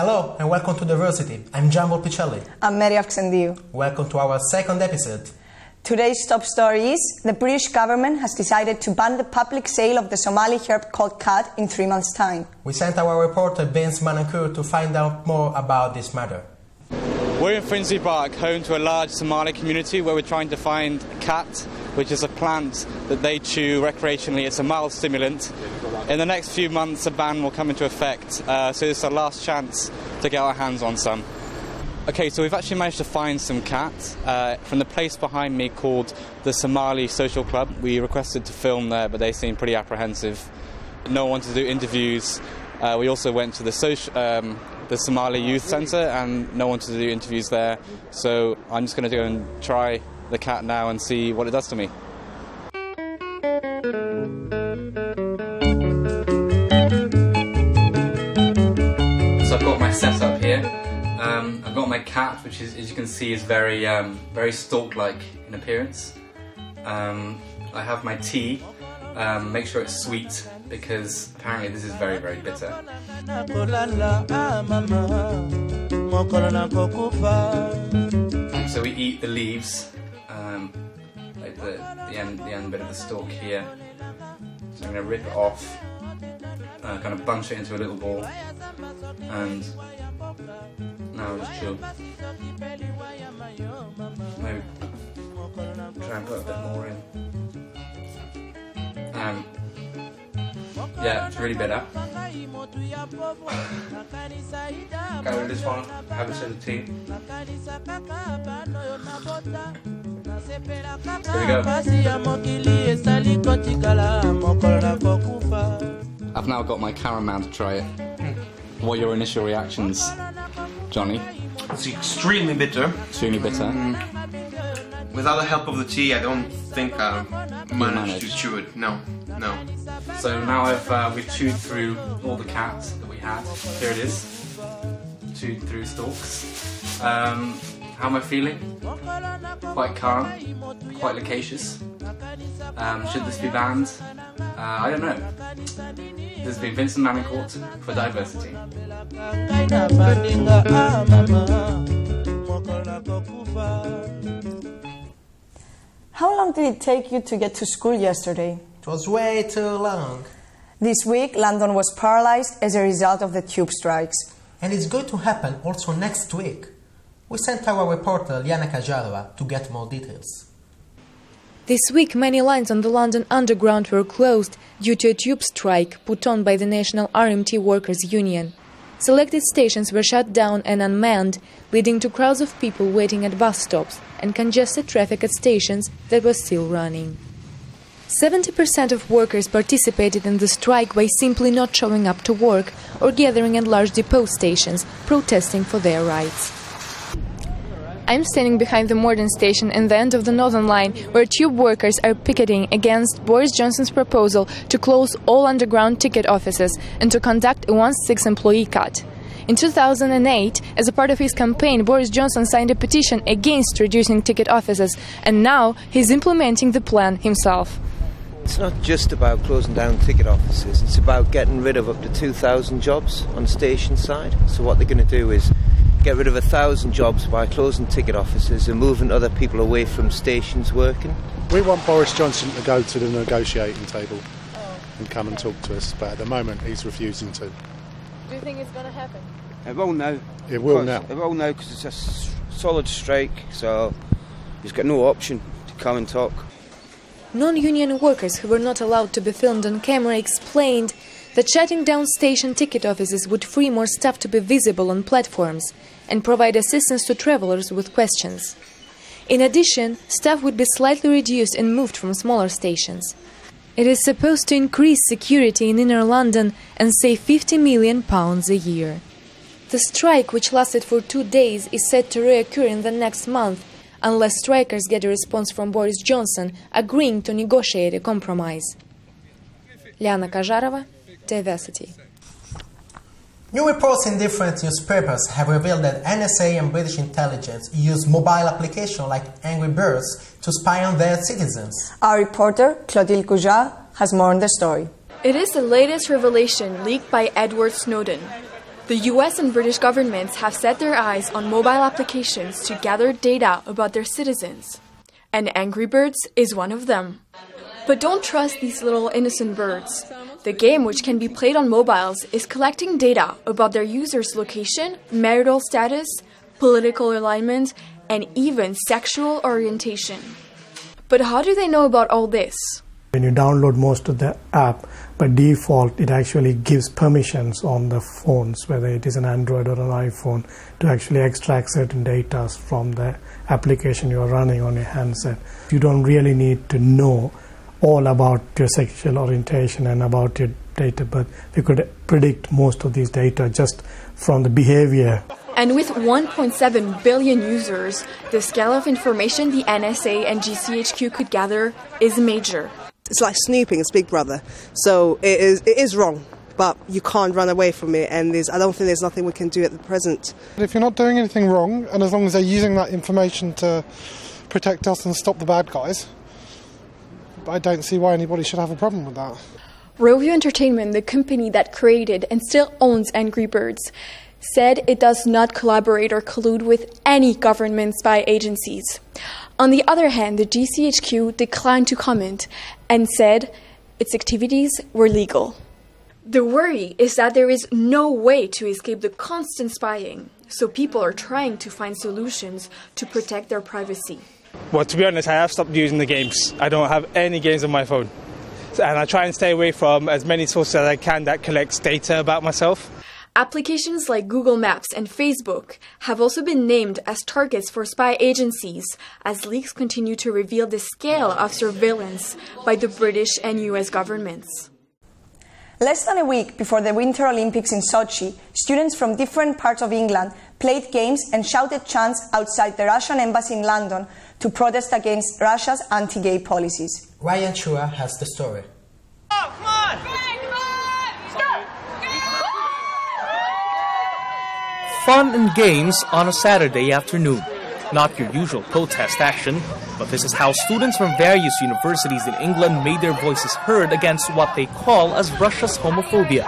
Hello and welcome to Diversity. I'm Gian Volpicelli. I'm Mary Avxendiou. Welcome to our second episode. Today's top story is the British government has decided to ban the public sale of the Somali herb called khat in 3 months' time. We sent our reporter Vince Manankur to find out more about this matter. We're in Finsbury Park, home to a large Somali community where we're trying to find khat, which is a plant that they chew recreationally. It's a mild stimulant. In the next few months, a ban will come into effect, so this is our last chance to get our hands on some. Okay, so we've actually managed to find some khat from the place behind me called the Somali Social Club. We requested to film there, but they seemed pretty apprehensive. No one wanted to do interviews. We also went to the Somali Youth Centre, and no one wanted to do interviews there. So I'm just going to go and try the khat now and see what it does to me. So I've got my setup here. I've got my khat, which is, as you can see, is very stalk-like in appearance. I have my tea. Make sure it's sweet because apparently this is very, very bitter. So we eat the leaves, like the end bit of the stalk here. So I'm going to rip it off, kind of bunch it into a little ball, and now I'll just chew. Maybe try and put a bit more in. Yeah, it's really bitter. Get rid of this one, have a sip of tea. Here we go. I've now got my cameraman to try it. What are your initial reactions, Johnny? It's extremely bitter. Extremely bitter. Without the help of the tea, I don't think I managed to chew it. No. So now we've chewed through all the khat that we had. Here it is. Chewed through stalks. How am I feeling? Quite calm, quite loquacious. Should this be banned? I don't know. This has been Vincent Manancourt for Diversity. How long did it take you to get to school yesterday? It was way too long. This week, London was paralysed as a result of the tube strikes. And it's going to happen also next week. We sent our reporter Liana Kajarova to get more details. This week, many lines on the London Underground were closed due to a tube strike put on by the National RMT Workers' Union. Selected stations were shut down and unmanned, leading to crowds of people waiting at bus stops and congested traffic at stations that were still running. 70% of workers participated in the strike by simply not showing up to work or gathering at large depot stations, protesting for their rights. I'm standing behind the Morden station in the end of the Northern Line, where tube workers are picketing against Boris Johnson's proposal to close all underground ticket offices and to conduct a 1/6 employee cut. In 2008, as a part of his campaign, Boris Johnson signed a petition against reducing ticket offices, and now he's implementing the plan himself. It's not just about closing down ticket offices, it's about getting rid of up to 2,000 jobs on the station side. So what they're going to do is get rid of 1,000 jobs by closing ticket offices and moving other people away from stations working. We want Boris Johnson to go to the negotiating table and come and talk to us, but at the moment he's refusing to. Do you think it's going to happen? It will now. It will now. It will now because it's a solid strike, so he's got no option to come and talk. Non-union workers who were not allowed to be filmed on camera explained that shutting down station ticket offices would free more staff to be visible on platforms and provide assistance to travelers with questions. In addition, staff would be slightly reduced and moved from smaller stations. It is supposed to increase security in inner London and save £50 million a year. The strike, which lasted for 2 days, is set to reoccur in the next month, unless strikers get a response from Boris Johnson agreeing to negotiate a compromise. Liana Kajarova, Diversity. New reports in different newspapers have revealed that NSA and British intelligence use mobile applications like Angry Birds to spy on their citizens. Our reporter, Clotilde Coujard, has more on the story. It is the latest revelation leaked by Edward Snowden. The US and British governments have set their eyes on mobile applications to gather data about their citizens. And Angry Birds is one of them. But don't trust these little innocent birds. The game, which can be played on mobiles, is collecting data about their users' location, marital status, political alignment, and even sexual orientation. But how do they know about all this? When you download most of the app, by default it actually gives permissions on the phones, whether it is an Android or an iPhone, to actually extract certain data from the application you are running on your handset. You don't really need to know all about your sexual orientation and about your date of birth. We could predict most of these data just from the behavior. And with 1.7 billion users, the scale of information the NSA and GCHQ could gather is major. It's like snooping, it's Big Brother. So it is wrong, but you can't run away from it, and I don't think there's nothing we can do at the present. If you're not doing anything wrong, and as long as they're using that information to protect us and stop the bad guys, I don't see why anybody should have a problem with that. Rovio Entertainment, the company that created and still owns Angry Birds, said it does not collaborate or collude with any government spy agencies. On the other hand, the GCHQ declined to comment and said its activities were legal. The worry is that there is no way to escape the constant spying, so people are trying to find solutions to protect their privacy. Well, to be honest, I have stopped using the games. I don't have any games on my phone. And I try and stay away from as many sources as I can that collects data about myself. Applications like Google Maps and Facebook have also been named as targets for spy agencies as leaks continue to reveal the scale of surveillance by the British and US governments. Less than a week before the Winter Olympics in Sochi, students from different parts of England played games and shouted chants outside the Russian embassy in London to protest against Russia's anti-gay policies. Ryan Chua has the story. Oh, come on! Fun and games on a Saturday afternoon. Not your usual protest action, but this is how students from various universities in England made their voices heard against what they call as Russia's homophobia.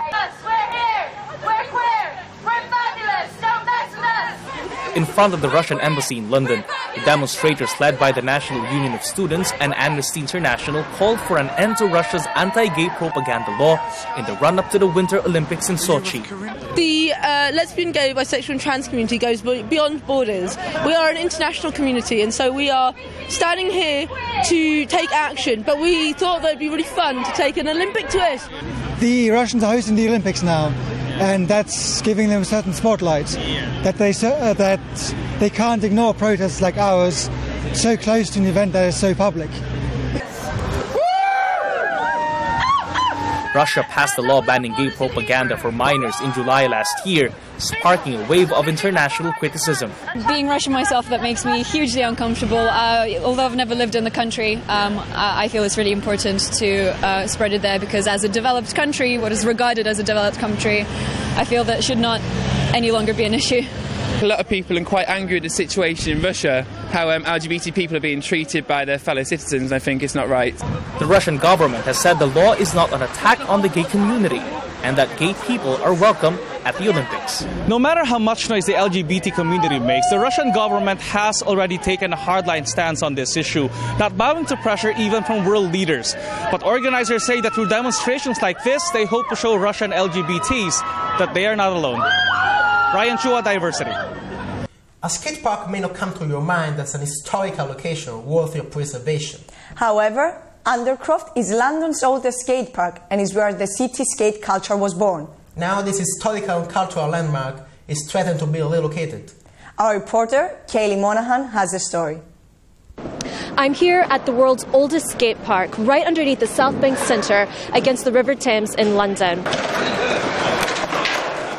In front of the Russian embassy in London, the demonstrators led by the National Union of Students and Amnesty International called for an end to Russia's anti-gay propaganda law in the run-up to the Winter Olympics in Sochi. The lesbian, gay, bisexual and trans community goes beyond borders. We are an international community, and so we are standing here to take action, but we thought that it'd be really fun to take an Olympic twist. The Russians are hosting the Olympics now, and that's giving them a certain spotlight that they can't ignore protests like ours so close to an event that is so public. Russia passed a law banning gay propaganda for minors in July last year, sparking a wave of international criticism. Being Russian myself, that makes me hugely uncomfortable. Although I've never lived in the country, I feel it's really important to spread it there, because as a developed country, what is regarded as a developed country, I feel that should not any longer be an issue. A lot of people are quite angry at the situation in Russia, how LGBT people are being treated by their fellow citizens. I think it's not right. The Russian government has said the law is not an attack on the gay community and that gay people are welcome at the Olympics. No matter how much noise the LGBT community makes, the Russian government has already taken a hardline stance on this issue, not bowing to pressure even from world leaders. But organizers say that through demonstrations like this, they hope to show Russian LGBTs that they are not alone. Ryan Chua, Diversity. A skate park may not come to your mind as an historical location worthy of preservation. However, Undercroft is London's oldest skate park and is where the city skate culture was born. Now this historical and cultural landmark is threatened to be relocated. Our reporter, Kaylee Monahan, has the story. I'm here at the world's oldest skate park, right underneath the South Bank Centre against the River Thames in London.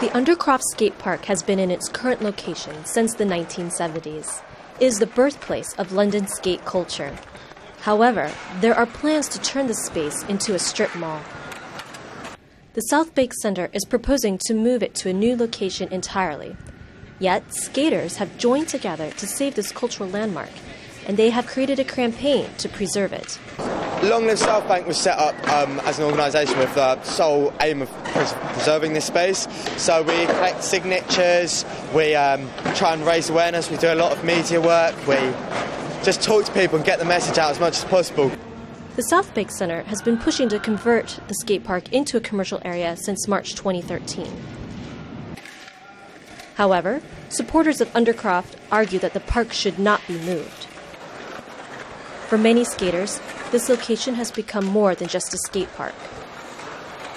The Undercroft Skate Park has been in its current location since the 1970s. It is the birthplace of London skate culture. However, there are plans to turn the space into a strip mall. The South Bank Centre is proposing to move it to a new location entirely. Yet, skaters have joined together to save this cultural landmark, and they have created a campaign to preserve it. Long Live South Bank was set up as an organisation with the sole aim of preserving this space. So we collect signatures, we try and raise awareness, we do a lot of media work, we just talk to people and get the message out as much as possible. The South Bank Centre has been pushing to convert the skate park into a commercial area since March 2013. However, supporters of Undercroft argue that the park should not be moved. For many skaters, this location has become more than just a skate park.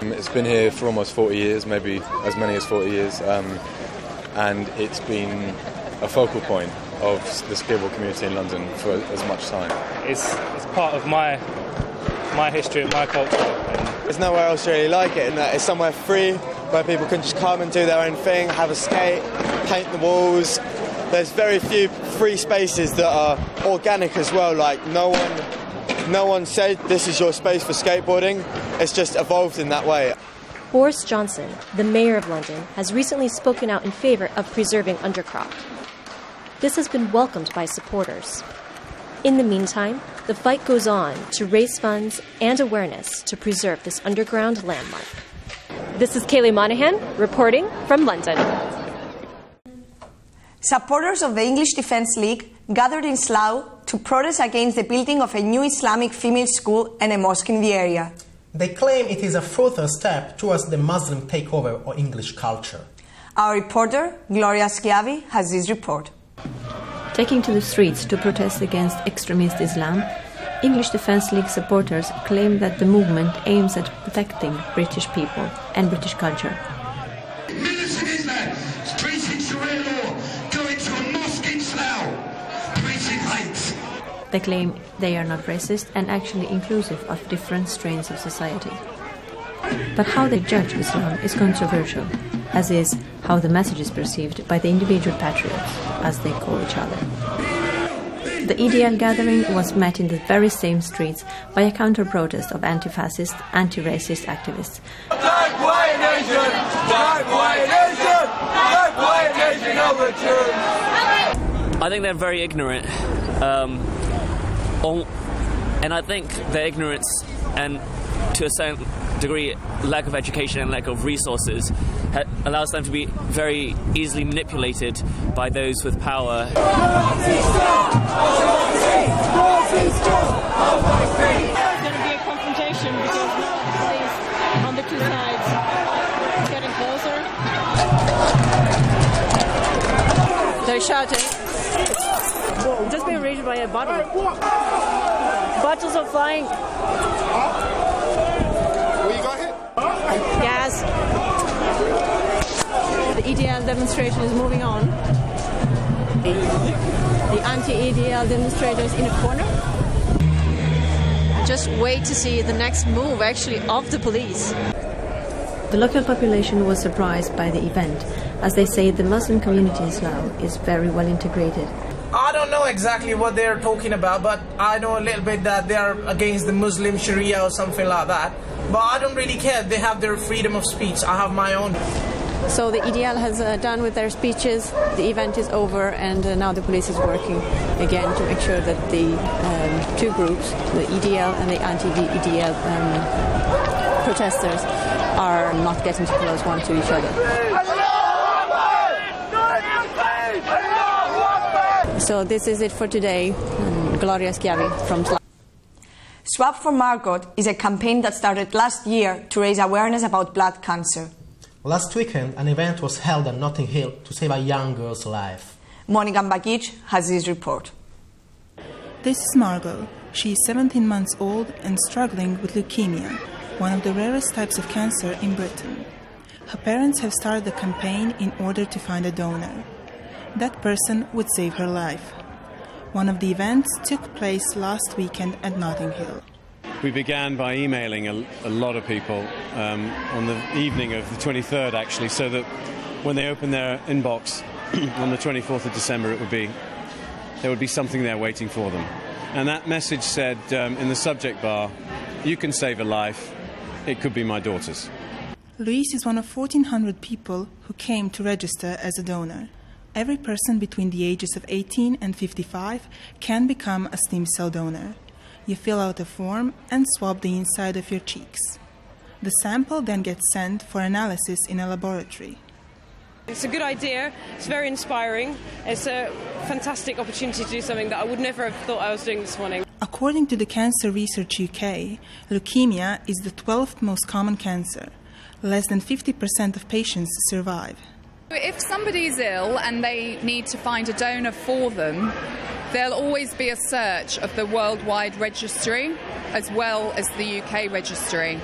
It's been here for almost 40 years, maybe as many as 40 years, and it's been a focal point of the skateboard community in London for as much time. It's part of my history and my culture. There's nowhere else really like it, in that it's somewhere free where people can just come and do their own thing, have a skate, paint the walls. There's very few free spaces that are organic as well. Like no one said this is your space for skateboarding. It's just evolved in that way. Boris Johnson, the mayor of London, has recently spoken out in favour of preserving Undercroft. This has been welcomed by supporters. In the meantime, the fight goes on to raise funds and awareness to preserve this underground landmark. This is Kayleigh Monahan reporting from London. Supporters of the English Defence League gathered in Slough to protest against the building of a new Islamic female school and a mosque in the area. They claim it is a further step towards the Muslim takeover of English culture. Our reporter, Gloria Schiavi, has this report. Taking to the streets to protest against extremist Islam, English Defence League supporters claim that the movement aims at protecting British people and British culture. Militant Islam, preaching Sharia law, going to a mosque in Slough, preaching hate. They claim they are not racist and actually inclusive of different strains of society. But how they judge Islam is controversial, as is how the message is perceived by the individual patriots, as they call each other. The EDL gathering was met in the very same streets by a counter-protest of anti-fascist, anti-racist activists. Black, white nation! Black, white nation! Black, white nation overturned! I think they're very ignorant. And I think their ignorance and, to a certain degree, lack of education and lack of resources allows them to be very easily manipulated by those with power. There's going to be a confrontation because now the police on the two sides getting closer. They're shouting. Just being raised by a body. Bottles are flying. Where you got hit? Yes. The EDL demonstration is moving on. The anti-EDL demonstrators in a corner. Just wait to see the next move, actually, of the police. The local population was surprised by the event, as they say the Muslim community in Slough is very well integrated. I don't know exactly what they're talking about, but I know a little bit that they are against the Muslim Sharia or something like that. But I don't really care. They have their freedom of speech. I have my own. So the EDL has done with their speeches, the event is over, and now the police is working again to make sure that the two groups, the EDL and the anti-EDL protesters, are not getting too close one to each other. So this is it for today. Gloria Schiavi from Slough. Swap for Margot is a campaign that started last year to raise awareness about blood cancer. Last weekend, an event was held at Notting Hill to save a young girl's life. Monica Mbakic has this report. This is Margot. She is 17 months old and struggling with leukemia, one of the rarest types of cancer in Britain. Her parents have started a campaign in order to find a donor. That person would save her life. One of the events took place last weekend at Notting Hill. We began by emailing a lot of people on the evening of the 23rd, actually, so that when they opened their inbox on the 24th of December, there would be something there waiting for them. And that message said in the subject bar, "You can save a life. It could be my daughter's." Louise is one of 1,400 people who came to register as a donor. Every person between the ages of 18 and 55 can become a stem cell donor. You fill out a form and swab the inside of your cheeks. The sample then gets sent for analysis in a laboratory. It's a good idea, it's very inspiring, it's a fantastic opportunity to do something that I would never have thought I was doing this morning. According to the Cancer Research UK, leukemia is the 12th most common cancer. Less than 50% of patients survive. If somebody's ill and they need to find a donor for them, there'll always be a search of the worldwide registry as well as the UK registry.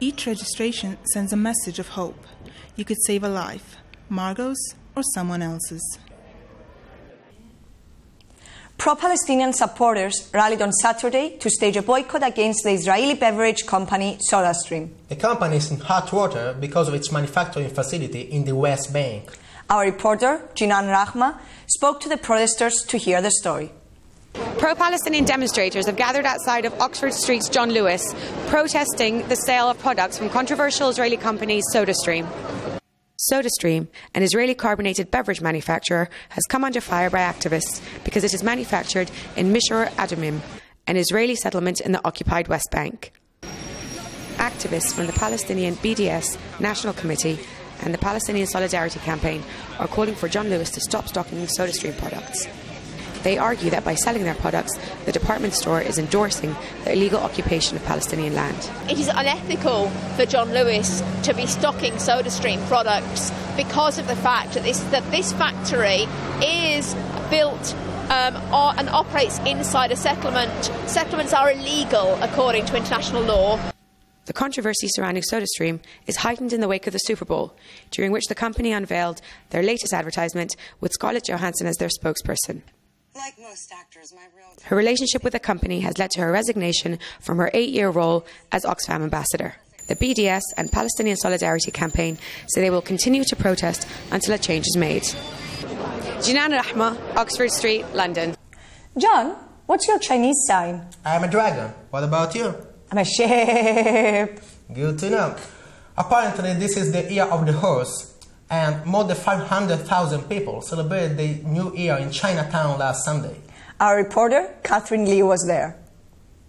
Each registration sends a message of hope. You could save a life, Margot's or someone else's. Pro-Palestinian supporters rallied on Saturday to stage a boycott against the Israeli beverage company SodaStream. The company is in hot water because of its manufacturing facility in the West Bank. Our reporter, Jinan Rahma, spoke to the protesters to hear the story. Pro-Palestinian demonstrators have gathered outside of Oxford Street's John Lewis, protesting the sale of products from controversial Israeli company SodaStream. SodaStream, an Israeli carbonated beverage manufacturer, has come under fire by activists because it is manufactured in Mishor Adumim, an Israeli settlement in the occupied West Bank. Activists from the Palestinian BDS National Committee and the Palestinian Solidarity Campaign are calling for John Lewis to stop stocking SodaStream products. They argue that by selling their products, the department store is endorsing the illegal occupation of Palestinian land. It is unethical for John Lewis to be stocking SodaStream products because of the fact that this factory is built and operates inside a settlement. Settlements are illegal according to international law. The controversy surrounding SodaStream is heightened in the wake of the Super Bowl, during which the company unveiled their latest advertisement with Scarlett Johansson as their spokesperson. Like most actors, her relationship with the company has led to her resignation from her 8-year role as Oxfam ambassador. The BDS and Palestinian Solidarity Campaign say they will continue to protest until a change is made. Jinan Rahma, Oxford Street, London. John, what's your Chinese sign? I'm a dragon. What about you? I'm a sheep. Good to know. Apparently, this is the year of the horse. And more than 500,000 people celebrated the New Year in Chinatown last Sunday. Our reporter, Catherine Lee, was there.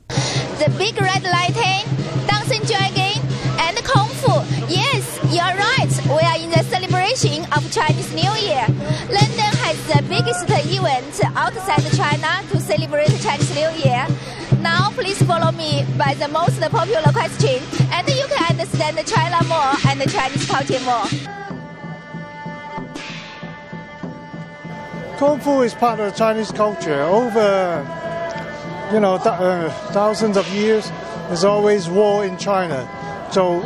The big red lighting, dancing dragon, and Kung Fu. Yes, you are right. We are in the celebration of Chinese New Year. London has the biggest event outside China to celebrate Chinese New Year. Now, please follow me by the most popular question, and you can understand China more and the Chinese culture more. Kung Fu is part of the Chinese culture. Over, thousands of years, there's always war in China. So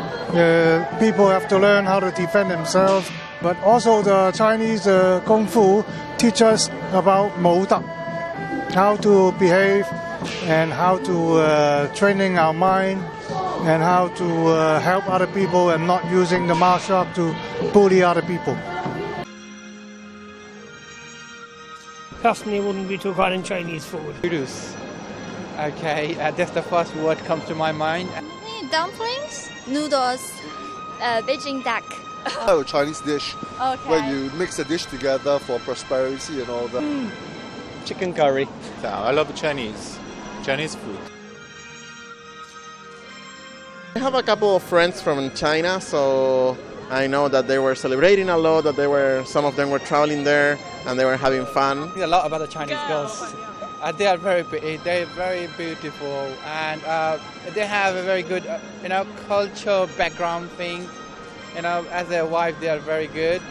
people have to learn how to defend themselves. But also the Chinese Kung Fu teach us about Mou Da, how to behave and how to training our mind and how to help other people and not using the martial art to bully other people. Personally, wouldn't be too hot in Chinese food. Noodles. Okay, that's the first word comes to my mind. Dumplings, noodles, Beijing duck. Oh, Chinese dish. Okay. Where you mix the dish together for prosperity and all that. Chicken curry. Yeah, I love Chinese food. I have a couple of friends from China, so I know that they were celebrating a lot, that some of them were traveling there and they were having fun. A lot about the Chinese girls. They are very pretty, they're very beautiful, and they have a very good, cultural background thing. As their wife, they are very good.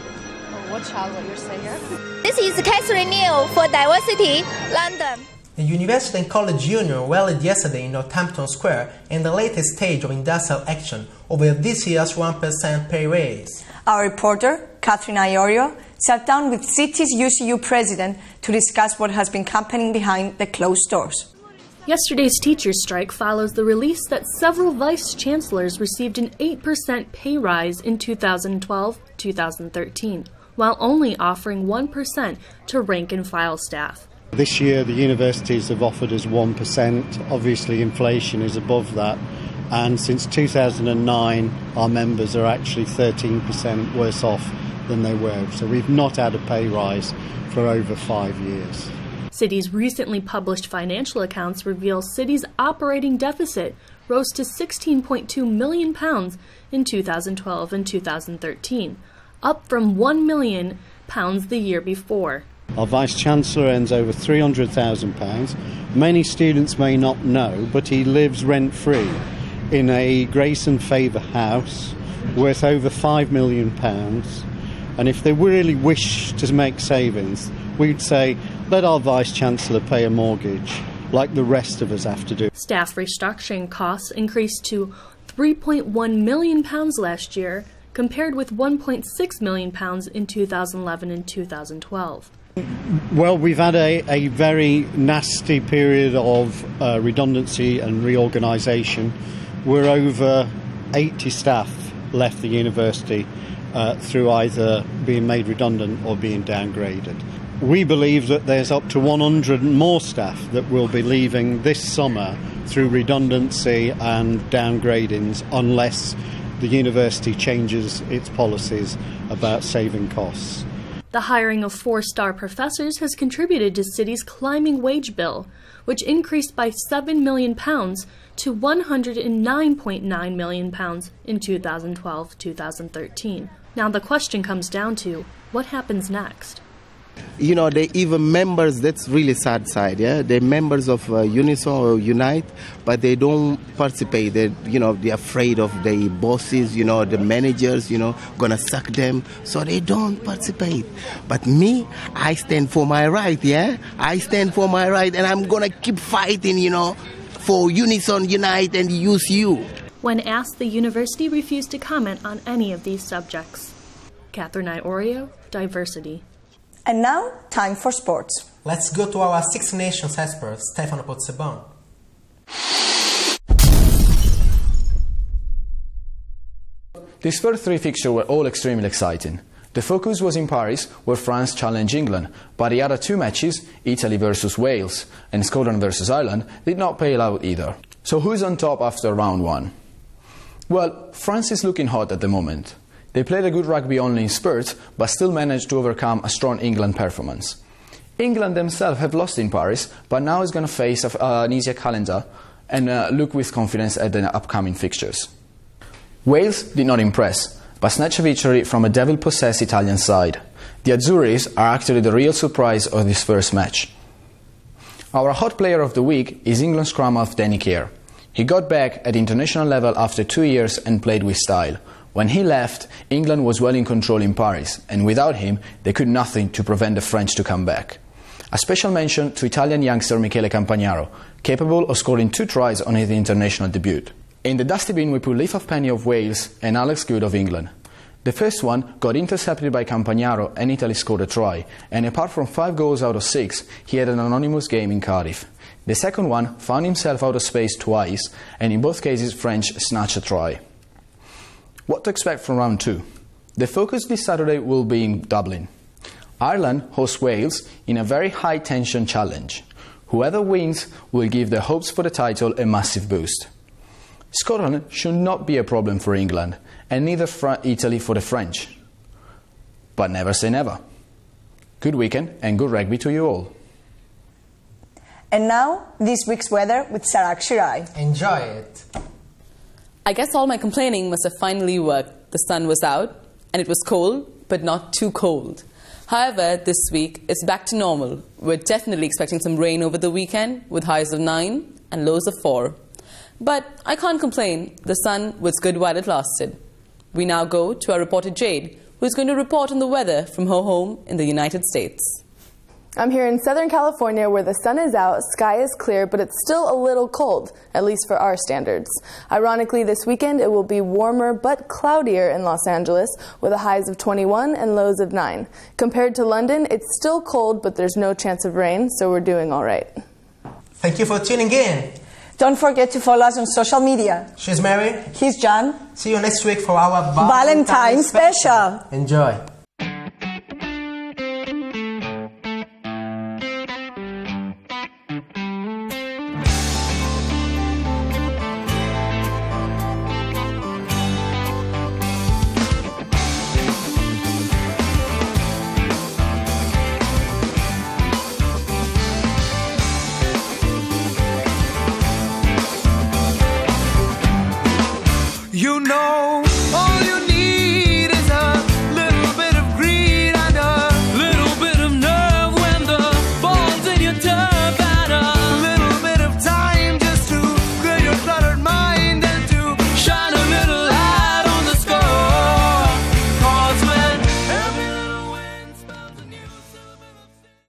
Watch out what you say here. This is Catherine Neal for Diversity, London. The University and College Union rallied yesterday in Northampton Square in the latest stage of industrial action over this year's 1% pay raise. Our reporter, Catherine Iorio, sat down with City's UCU president to discuss what has been happening behind the closed doors. Yesterday's teachers' strike follows the release that several vice chancellors received an 8% pay rise in 2012-2013, while only offering 1% to rank-and-file staff. This year the universities have offered us 1%. Obviously inflation is above that, and since 2009 our members are actually 13% worse off than they were. So we've not had a pay rise for over 5 years. City's recently published financial accounts reveal City's operating deficit rose to £16.2 million in 2012 and 2013, up from £1 million the year before. Our Vice-Chancellor earns over £300,000. Many students may not know, but he lives rent-free in a Grace and Favour house worth over £5 million. And if they really wish to make savings, we'd say, let our Vice-Chancellor pay a mortgage, like the rest of us have to do. Staff restructuring costs increased to £3.1 million last year, compared with £1.6 million in 2011 and 2012. Well, we've had a very nasty period of redundancy and reorganisation. We're over 80 staff left the university through either being made redundant or being downgraded. We believe that there's up to 100 more staff that will be leaving this summer through redundancy and downgradings unless the university changes its policies about saving costs. The hiring of 4-star professors has contributed to City's climbing wage bill, which increased by £7 million to £109.9 million in 2012-2013. Now the question comes down to, what happens next? You know, they even members, that's really sad side, yeah? They're members of Unison or Unite, but they don't participate. They're afraid of the bosses, the managers, gonna suck them, so they don't participate. But me, I stand for my right, yeah? I stand for my right, and I'm gonna keep fighting, for Unison, Unite, and UCU. When asked, the university refused to comment on any of these subjects. Catherine Iorio, Diversity. And now, time for sports. Let's go to our Six Nations expert, Stefano Pozzebon. These first three fixtures were all extremely exciting. The focus was in Paris, where France challenged England, but the other two matches, Italy versus Wales and Scotland versus Ireland, did not pay out either. So who's on top after round one? Well, France is looking hot at the moment. They played a good rugby only in spurts, but still managed to overcome a strong England performance. England themselves have lost in Paris, but now is going to face an easier calendar and look with confidence at the upcoming fixtures. Wales did not impress, but snatched a victory from a devil-possessed Italian side. The Azzurris are actually the real surprise of this first match. Our hot player of the week is England scrum half Danny Care. He got back at international level after 2 years and played with style. When he left, England was well in control in Paris, and without him, they could nothing to prevent the French to come back. A special mention to Italian youngster Michele Campagnaro, capable of scoring 2 tries on his international debut. In the dusty bin we put Leif Penny of Wales and Alex Good of England. The first one got intercepted by Campagnaro and Italy scored a try, and apart from 5 goals out of 6, he had an anonymous game in Cardiff. The second one found himself out of space twice, and in both cases French snatched a try. What to expect from round 2? The focus this Saturday will be in Dublin. Ireland hosts Wales in a very high-tension challenge. Whoever wins will give their hopes for the title a massive boost. Scotland should not be a problem for England, and neither Italy for the French. But never say never. Good weekend and good rugby to you all. And now, this week's weather with Sarak Shirai. Enjoy it. I guess all my complaining must have finally worked. The sun was out, and it was cold, but not too cold. However, this week, it's back to normal. We're definitely expecting some rain over the weekend, with highs of 9 and lows of 4. But I can't complain. The sun was good while it lasted. We now go to our reporter Jade, who's going to report on the weather from her home in the United States. I'm here in Southern California where the sun is out, sky is clear, but it's still a little cold, at least for our standards. Ironically, this weekend it will be warmer but cloudier in Los Angeles with the highs of 21 and lows of 9. Compared to London, it's still cold, but there's no chance of rain, so we're doing all right. Thank you for tuning in. Don't forget to follow us on social media. She's Mary. He's John. See you next week for our Valentine's special. Enjoy. know all you need